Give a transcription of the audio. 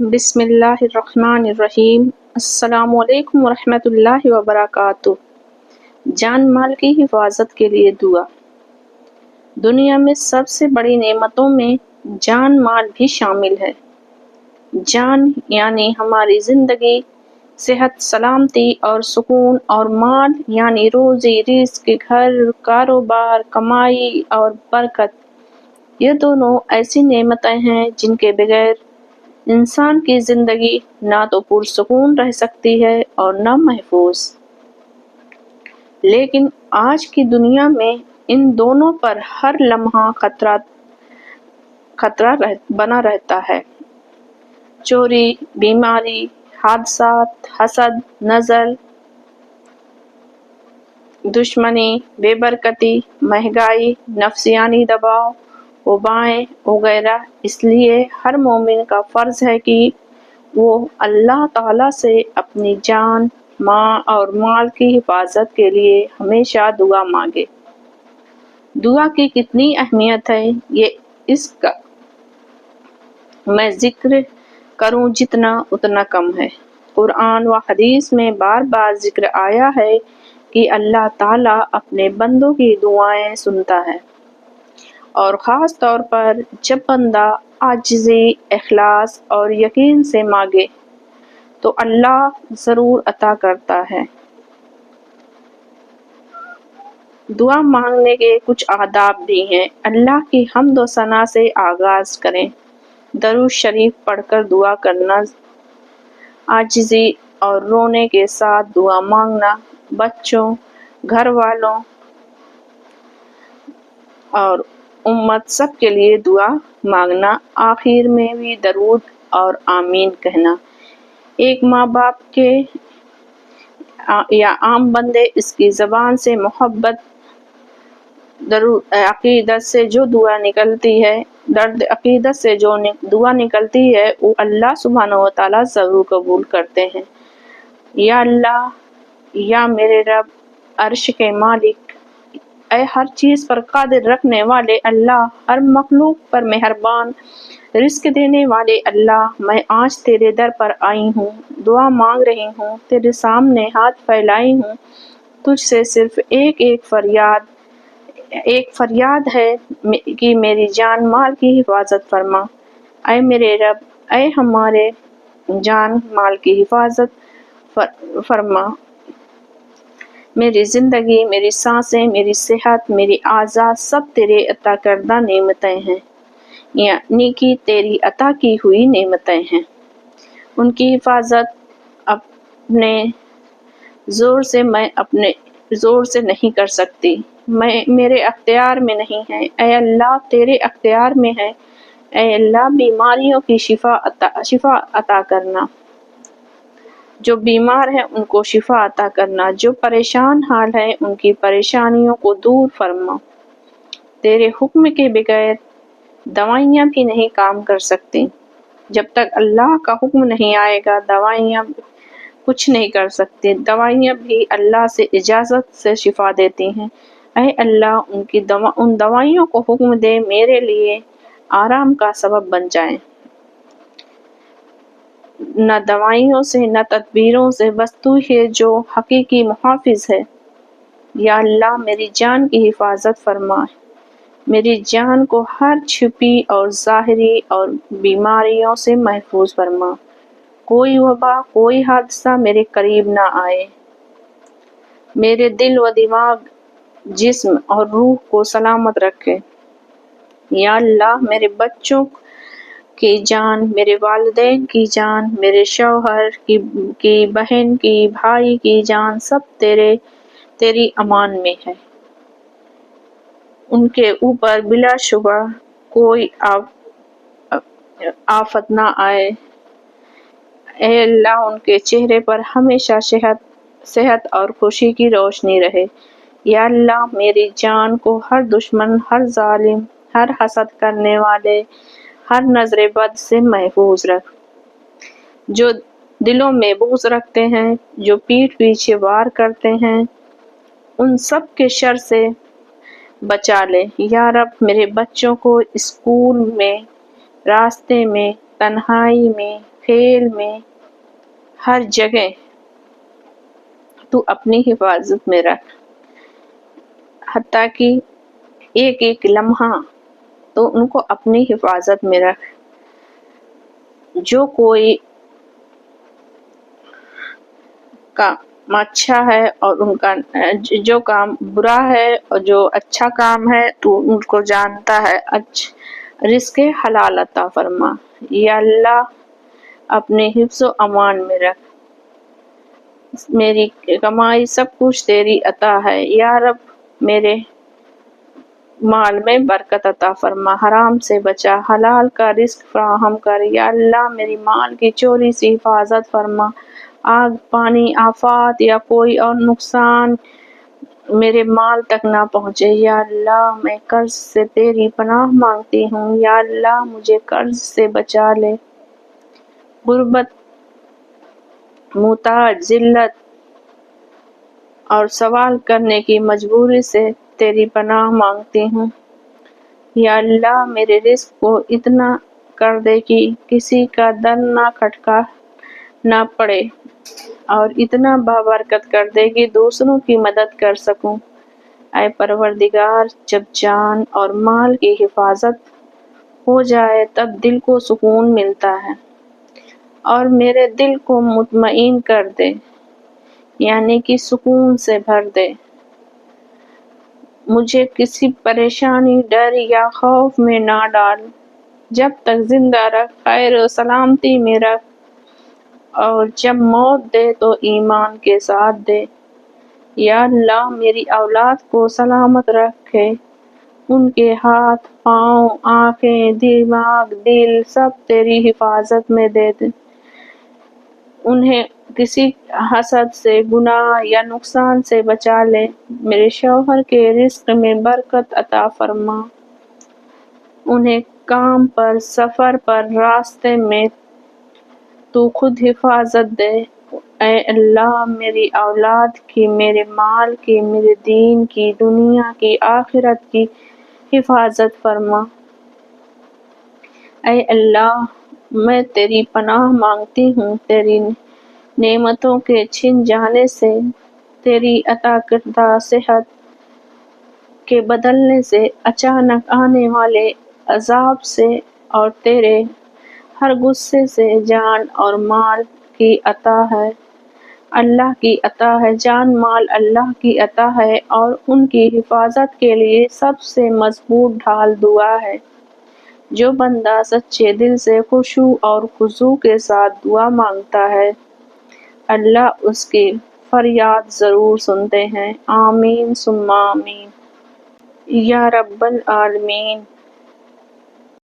بسم اللہ الرحمن الرحیم۔ السلام علیکم ورحمۃ اللہ وبرکاتہ۔ جان مال کی حفاظت کے لیے دعا۔ دنیا میں سب سے بڑی نعمتوں میں جان مال بھی شامل ہے۔ جان یعنی ہماری زندگی، صحت، سلامتی اور سکون، اور مال یعنی روزی، رزق، گھر، کاروبار، کمائی اور برکت۔ یہ دونوں ایسی نعمتیں ہیں جن کے بغیر انسان کی زندگی نہ تو پرسکون رہ سکتی ہے اور نہ محفوظ۔ لیکن آج کی دنیا میں ان دونوں پر ہر لمحہ خطرہ بنا رہتا ہے۔ چوری، بیماری، حادثات، حسد، نزل، دشمنی، بے برکتی، مہنگائی، نفسیانی دباؤ، وبائیں وغیرہ۔ اس لیے ہر مومن کا فرض ہے کہ وہ اللہ تعالیٰ سے اپنی جان، ماں اور مال کی حفاظت کے لیے ہمیشہ دعا مانگے۔ دعا کی کتنی اہمیت ہے اس کا میں ذکر کروں جتنا اتنا کم ہے۔ قرآن و حدیث میں بار بار ذکر آیا ہے کہ اللہ تعالیٰ اپنے بندوں کی دعائیں سنتا ہے، اور خاص طور پر جب بندہ عاجزی، اخلاص اور یقین سے مانگے تو اللہ ضرور عطا کرتا ہے۔ دعا مانگنے کے کچھ آداب بھی ہیں۔ اللہ کی حمد و ثنا سے آغاز کریں۔ درود شریف پڑھ کر دعا کرنا، عاجزی اور رونے کے ساتھ دعا مانگنا، بچوں، گھر والوں اور امت سب کے لیے دعا مانگنا، آخر میں بھی درود اور آمین کہنا۔ ایک ماں باپ کے یا عام بندے اس کی زبان سے محبت، عقیدت سے جو دعا نکلتی ہے، درد عقیدت سے جو دعا نکلتی ہے، وہ اللہ سبحانہ و تعالیٰ ضرور قبول کرتے ہیں۔ یا اللہ، یا میرے رب، عرش کے مالک، اے ہر چیز پر قادر رکھنے والے اللہ، ہر مخلوق پر مہربان، رزق دینے والے اللہ، میں آج تیرے در پر آئی ہوں، دعا مانگ رہی ہوں، تیرے سامنے ہاتھ پھیلائی ہوں۔ تجھ سے صرف ایک فریاد ہے کہ میری جان مال کی حفاظت فرما۔ اے میرے رب، اے ہمارے جان مال کی حفاظت فرما۔ میری زندگی، میری سانسیں، میری صحت، میری اعضاء سب تیرے عطا کردہ نعمتیں ہیں، یعنی کہ تیری عطا کی ہوئی نعمتیں ہیں۔ ان کی حفاظت اپنے زور سے نہیں کر سکتی، میرے اختیار میں نہیں ہے۔ اے اللہ، تیرے اختیار میں ہے۔ اے اللہ، بیماریوں کی شفا عطا کرنا، جو بیمار ہیں ان کو شفا عطا کرنا، جو پریشان حال ہیں ان کی پریشانیوں کو دور فرما۔ تیرے حکم کے بغیر دوائیاں بھی نہیں کام کر سکتی۔ جب تک اللہ کا حکم نہیں آئے گا، دوائیاں کچھ نہیں کر سکتی۔ دوائیاں بھی اللہ سے اجازت سے شفا دیتی ہیں۔ اے اللہ، ان دوائیوں کو حکم دے میرے لیے آرام کا سبب بن جائیں۔ نہ دوائیوں سے، نہ تدبیروں سے، بس تو ہے جو حقیقی محافظ ہے۔ یا اللہ، میری جان کی حفاظت فرما، میری جان کو ہر چھپی اور ظاہری اور بیماریوں سے محفوظ فرما۔ کوئی وبا، کوئی حادثہ میرے قریب نہ آئے۔ میرے دل و دماغ، جسم اور روح کو سلامت رکھے۔ یا اللہ، میرے بچوں کی جان، میرے والدین کی جان، میرے شوہر کی، بہن کی، بھائی کی جان سب تیری امان میں ہے۔ ان کے اوپر بلا شبہ کوئی آفت نہ آئے۔ اے اللہ، ان کے چہرے پر ہمیشہ صحت اور خوشی کی روشنی رہے۔ یا اللہ، میری جان کو ہر دشمن، ہر ظالم، ہر حسد کرنے والے، ہر نظر بد سے محفوظ رکھ۔ جو دلوں میں بغض رکھتے ہیں، جو پیٹھ پیچھے وار کرتے ہیں، ان سب کے شر سے بچا لے۔ یا رب، میرے بچوں کو اسکول میں، راستے میں، تنہائی میں، کھیل میں، ہر جگہ تو اپنی حفاظت میں رکھ، حتیٰ کہ ایک ایک لمحہ تو ان کو اپنی حفاظت میں رکھ۔ جو کوئی کام اچھا ہے اور ان کا جو کام برا ہے اور جو اچھا کام ہے تو ان کو جانتا ہے، رزق حلال عطا فرما۔ یا اللہ اپنے حفظ و امان میں رکھ، میری کمائی سب کچھ تیری عطا ہے، یا رب میرے مال میں برکت عطا فرما، حرام سے بچا، حلال کا رزق فراہم کر۔ یا اللہ میری مال کی چوری سے حفاظت فرما، آگ، پانی، آفات یا کوئی اور نقصان میرے مال تک نہ پہنچے۔ یا اللہ میں قرض سے تیری پناہ مانگتی ہوں، یا اللہ مجھے قرض سے بچا لے، غربت، محتاج، ذلت اور سوال کرنے کی مجبوری سے تیری پناہ مانگتی ہوں۔ یا اللہ میرے رزق کو اتنا کر دے کہ کسی کا در نہ کھٹکنا پڑے، اور اتنا بابرکت کر دے کہ دوسروں کی مدد کر سکوں۔ اے پروردگار، جب جان اور مال کی حفاظت ہو جائے تب دل کو سکون ملتا ہے، اور میرے دل کو مطمئن کر دے، یعنی کہ سکون سے بھر دے۔ مجھے کسی پریشانی، ڈر یا خوف میں نہ ڈال، جب تک زندہ رکھ خیر و سلامتی میں رکھ، اور جب موت دے تو ایمان کے ساتھ دے۔ یا اللہ میری اولاد کو سلامت رکھے، ان کے ہاتھ، پاؤں، آنکھیں، دماغ، دل سب تیری حفاظت میں دے دے، انہیں کسی حسد سے، گناہ یا نقصان سے بچا لے۔ میرے شوہر کے رزق میں برکت عطا فرما، انہیں کام پر، سفر پر، راستے میں تو خود حفاظت دے۔ اے اللہ میری اولاد کی، میرے مال کی، میرے دین کی، دنیا کی، آخرت کی حفاظت فرما۔ اے اللہ میں تیری پناہ مانگتی ہوں، تیری نعمتوں کے چھن جانے سے، تیری عطا کردہ صحت کے بدلنے سے، اچانک آنے والے عذاب سے، اور تیرے ہر غصے سے۔ جان اور مال کی عطا ہے، اللہ کی عطا ہے، جان مال اللہ کی عطا ہے، اور ان کی حفاظت کے لیے سب سے مضبوط ڈھال دعا ہے۔ جو بندہ سچے دل سے خشوع اور خضوع کے ساتھ دعا مانگتا ہے، اللہ اس کی فریاد ضرور سنتے ہیں۔ آمین ثم آمین۔ یا رب العالمین۔